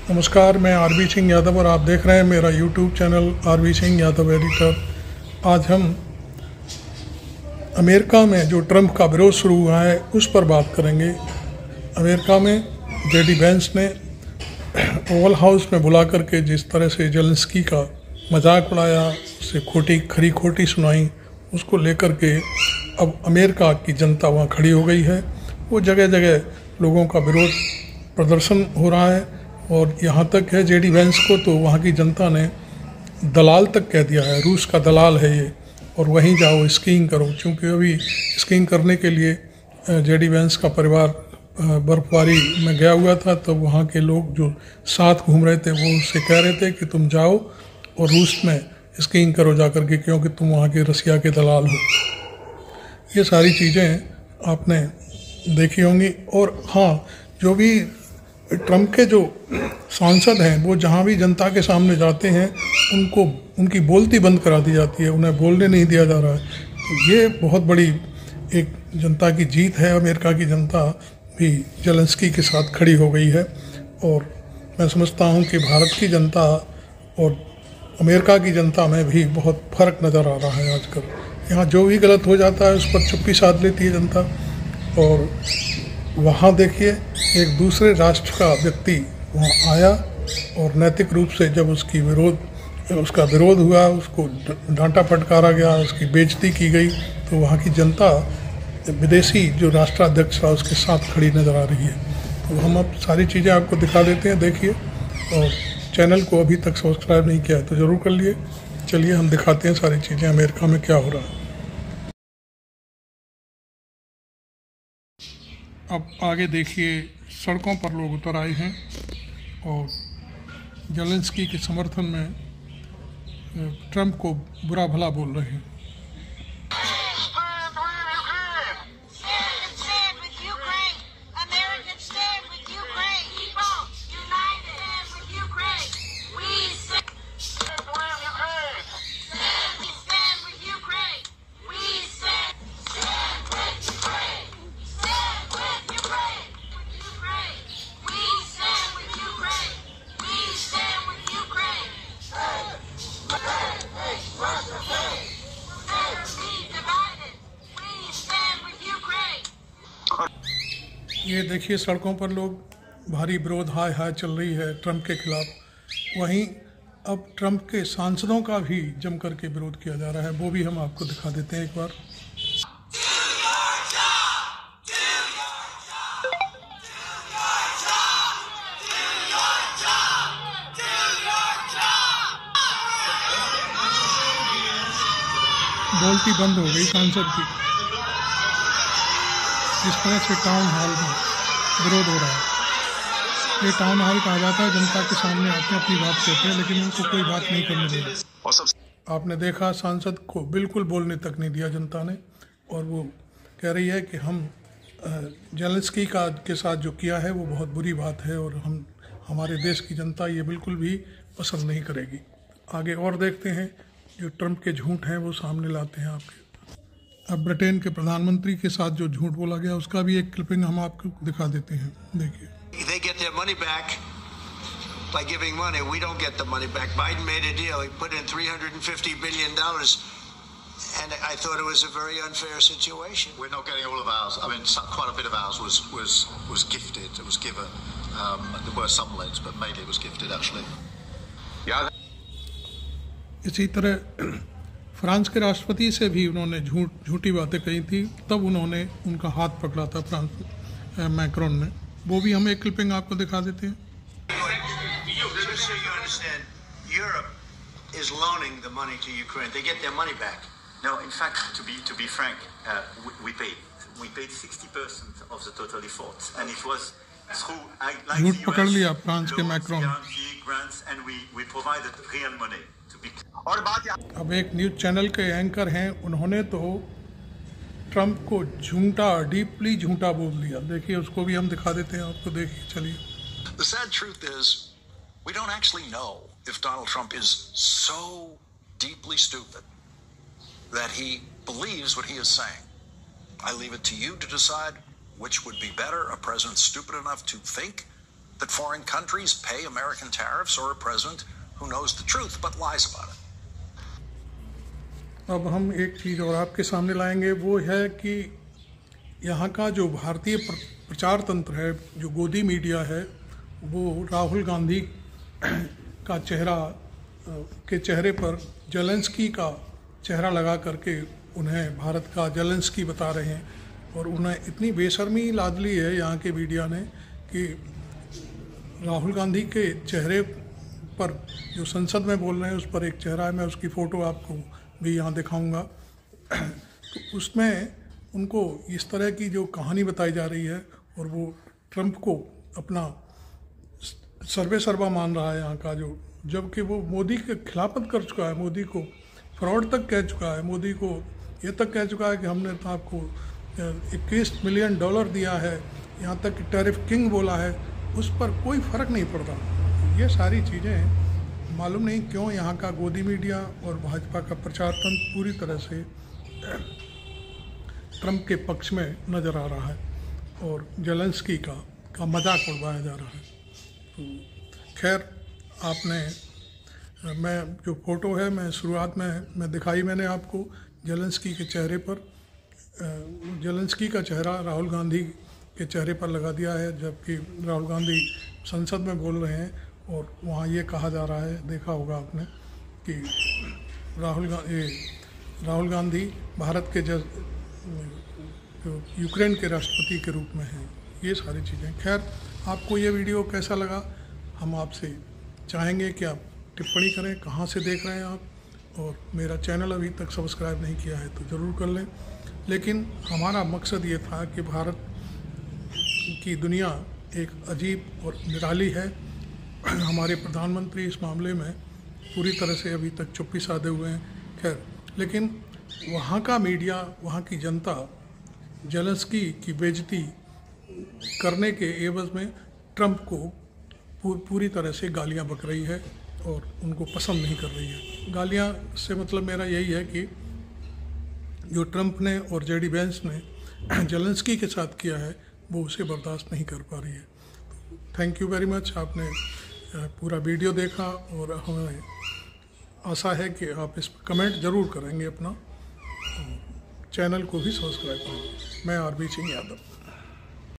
नमस्कार, मैं आरबी सिंह यादव और आप देख रहे हैं मेरा YouTube channel RB Singh Yadav editor. आज हम अमेरिका में जो ट्रंप का विरोध शुरू हुआ है उस पर बात करेंगे। अमेरिका में जेडी वेंस ने ओवल हाउस में बुला करके जिस तरह से जेलेंस्की का मजाक उड़ाया, उससे खरी खोटी सुनाई, उसको लेकर के अब अमेरिका की जनता वहाँ खड़ी हो गई है। वो जगह जगह लोगों का विरोध प्रदर्शन हो रहा है और यहाँ तक है जेडी वेंस को तो वहाँ की जनता ने दलाल तक कह दिया है, रूस का दलाल है ये, और वहीं जाओ स्कीइंग करो। क्योंकि अभी स्कीइंग करने के लिए जेडी वेंस का परिवार बर्फबारी में गया हुआ था, तो वहाँ के लोग जो साथ घूम रहे थे वो उससे कह रहे थे कि तुम जाओ और रूस में स्कीइंग करो जाकर के, क्योंकि तुम वहाँ के रसिया के दलाल हो। ये सारी चीज़ें आपने देखी होंगी। और हाँ, जो भी ट्रंप के जो सांसद हैं वो जहाँ भी जनता के सामने जाते हैं उनकी बोलती बंद करा दी जाती है, उन्हें बोलने नहीं दिया जा रहा है। तो ये बहुत बड़ी एक जनता की जीत है। अमेरिका की जनता भी जेलेंस्की के साथ खड़ी हो गई है और मैं समझता हूँ कि भारत की जनता और अमेरिका की जनता में भी बहुत फ़र्क नज़र आ रहा है आजकल। यहाँ जो भी गलत हो जाता है उस पर चुप्पी साध लेती है जनता। और वहाँ देखिए, एक दूसरे राष्ट्र का व्यक्ति वहाँ आया और नैतिक रूप से जब उसका विरोध हुआ, उसको डांटा फटकारा गया, उसकी बेइज्जती की गई, तो वहाँ की जनता विदेशी जो राष्ट्राध्यक्ष था उसके साथ खड़ी नज़र आ रही है। तो हम अब सारी चीज़ें आपको दिखा देते हैं, देखिए। और चैनल को अभी तक सब्सक्राइब नहीं किया है तो ज़रूर कर लिए। चलिए हम दिखाते हैं सारी चीज़ें अमेरिका में क्या हो रहा है। अब आगे देखिए, सड़कों पर लोग उतर आए हैं और जेलेंस्की के समर्थन में ट्रंप को बुरा भला बोल रहे हैं। ये देखिए, सड़कों पर लोग भारी विरोध हाय चल रही है ट्रंप के खिलाफ। वहीं अब ट्रंप के सांसदों का भी जम करके विरोध किया जा रहा है, वो भी हम आपको दिखा देते हैं एक बार। बोलती बंद हो गई सांसद की। इस तरह से टाउन हॉल में विरोध हो रहा है। ये टाउन हॉल कहा जाता है, जनता के सामने आते हैं, अपनी बात कहते हैं, लेकिन उनको कोई बात नहीं करने देगा। आपने देखा, सांसद को बिल्कुल बोलने तक नहीं दिया जनता ने। और वो कह रही है कि हम जेलेंस्की के साथ जो किया है वो बहुत बुरी बात है और हमारे देश की जनता ये बिल्कुल भी पसंद नहीं करेगी। आगे और देखते हैं, जो ट्रंप के झूठ हैं वो सामने लाते हैं आपके। अब ब्रिटेन के प्रधानमंत्री के साथ जो झूठ बोला गया उसका भी एक क्लिपिंग हम आपको दिखा देते हैं, देखिए। They get their money back by giving money. We don't get the money back. Biden made a deal. He put in $350 billion, and I thought it was a very unfair situation. We're not getting all of ours. I mean, quite a bit of ours was gifted. It was given. There were some lends, but mainly it was gifted, actually. Yeah. इसी तरह France के राष्ट्रपति से भी उन्होंने झूठी बातें कही थी, तब उन्होंने उनका हाथ पकड़ा था फ्रांस मैक्रोन ने। वो भी हम एक क्लिपिंग आपको दिखा देते हैं। Europe is loaning the money to Ukraine. They get their money back. No, in fact, to be frank, we paid 60% of the total effort, and it was through झूठ पकड़ लिया फ्रांस के Macron. grants, and we provided real money. और बात अब एक news channel के anchor हैं, उन्होंने तो ट्रंप को डीपली झूठा बोल दिया। देखिए, उसको भी हम दिखा देते हैं आपको, देखिए, चलिए। The sad truth is, we don't actually know if Donald Trump is so deeply stupid that he believes what he is saying. I leave it to you to decide which would be better, a president stupid enough to think that foreign countries pay American tariffs or a president who knows the truth but lies about it. अब हम एक चीज़ और आपके सामने लाएंगे, वो है कि यहाँ का जो भारतीय प्रचार तंत्र है, जो गोदी मीडिया है, वो राहुल गांधी का चेहरे पर जेलेंस्की का चेहरा लगा करके उन्हें भारत का जेलेंस्की बता रहे हैं। और उन्हें इतनी बेशर्मी लाद ली है यहाँ के मीडिया ने कि राहुल गांधी के चेहरे पर जो संसद में बोल रहे हैं उस पर एक चेहरा है, मैं उसकी फ़ोटो आपको भी यहाँ दिखाऊंगा। तो उसमें उनको इस तरह की जो कहानी बताई जा रही है और वो ट्रंप को अपना सर्वे सर्वा मान रहा है यहाँ का, जो जबकि वो मोदी के खिलाफत कर चुका है, मोदी को फ्रॉड तक कह चुका है, मोदी को ये तक कह चुका है कि हमने तो आपको $21 मिलियन दिया है, यहाँ तक कि टैरिफ किंग बोला है, उस पर कोई फ़र्क नहीं पड़ता। ये सारी चीज़ें मालूम नहीं क्यों यहाँ का गोदी मीडिया और भाजपा का प्रचार तंत्र पूरी तरह से ट्रंप के पक्ष में नज़र आ रहा है और जेलेंस्की का मजाक उड़वाया जा रहा है। खैर, मैं जो फ़ोटो है मैं शुरुआत में दिखाई मैंने आपको जेलेंस्की के चेहरे पर, जेलेंस्की का चेहरा राहुल गांधी के चेहरे पर लगा दिया है, जबकि राहुल गांधी संसद में बोल रहे हैं और वहाँ ये कहा जा रहा है, देखा होगा आपने, कि राहुल गांधी भारत के जो यूक्रेन के राष्ट्रपति के रूप में हैं। ये सारी चीज़ें। खैर, आपको ये वीडियो कैसा लगा हम आपसे चाहेंगे कि आप टिप्पणी करें, कहाँ से देख रहे हैं आप, और मेरा चैनल अभी तक सब्सक्राइब नहीं किया है तो ज़रूर कर लें। लेकिन हमारा मकसद ये था कि भारत की दुनिया एक अजीब और निराली है। हमारे प्रधानमंत्री इस मामले में पूरी तरह से अभी तक चुप्पी साधे हुए हैं। खैर, लेकिन वहाँ का मीडिया, वहाँ की जनता जेलेंस्की की बेइज्जती करने के एवज़ में ट्रंप को पूरी तरह से गालियाँ बक रही है और उनको पसंद नहीं कर रही है। गालियाँ से मतलब मेरा यही है कि जो ट्रंप ने और जेडी वेंस ने जेलेंस्की के साथ किया है वो उसे बर्दाश्त नहीं कर पा रही है। थैंक यू वेरी मच, आपने पूरा वीडियो देखा और हमें आशा है कि आप इस पर कमेंट ज़रूर करेंगे, अपना चैनल को भी सब्सक्राइब करेंगे। मैं आरबी सिंह यादव।